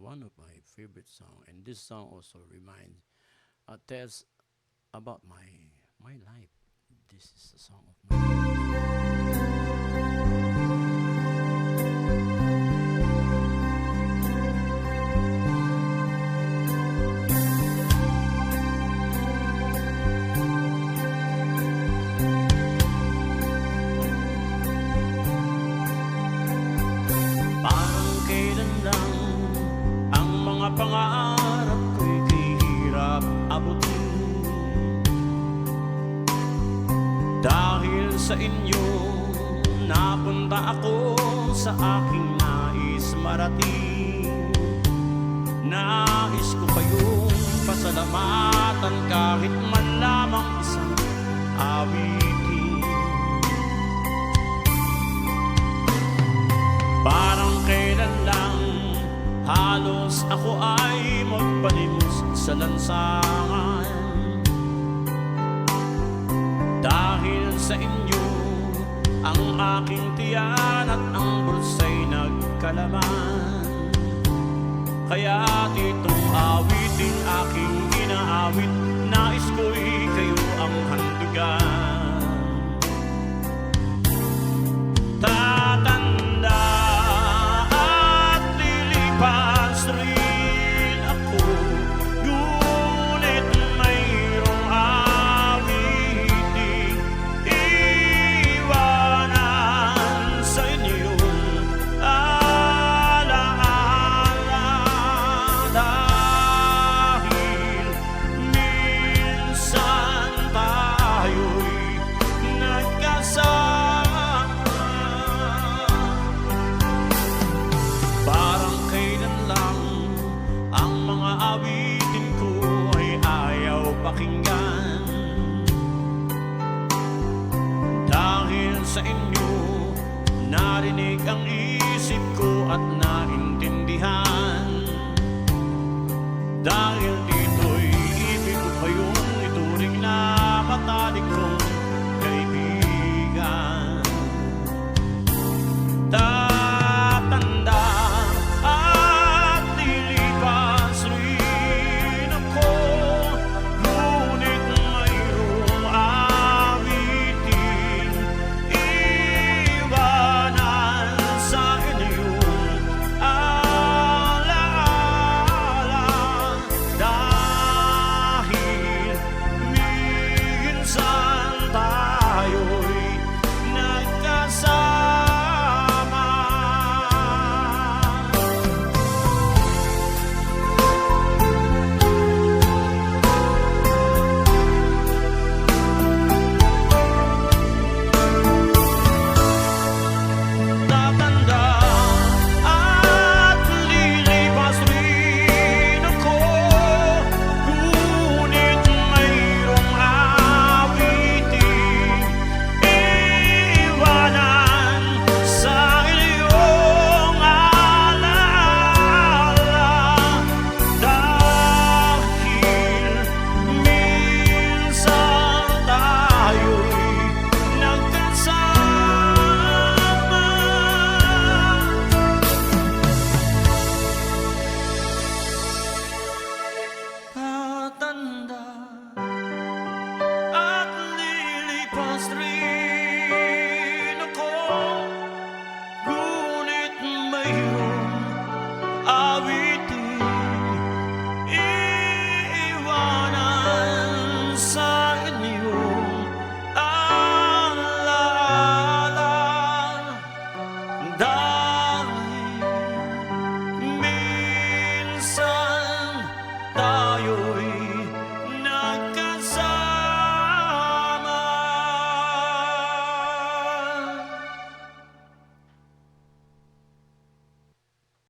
one of my favorite song, and this song also reminds, tells about my life. This is a song of my life. Parang kailan lang ang mga pangarap ko'y kahirap abutin. Dahil sa inyo, napunta ako sa aking nais marating. Nais ko kayong pasalamatan kahit man lamang isang awitin. Parang kailan lang halos ako ay magpalimos sa lansangan. Dahil sa inyo, ang aking tiyan at ang bulsa'y nagkalaman. Kaya itong awiting aking inaawit, nais ko'y kayo ang handugan. Tatanda at lilipas rin ako, ngunit mayroong awiting iwanan sa inyong alaala. Dahil minsan tayo'y nagkasama. Parang kailan lang ang mga awitin ko ay ayaw pakinggan. Dahil sa inyo, narinig ang isip ko at naintindihan. Dahil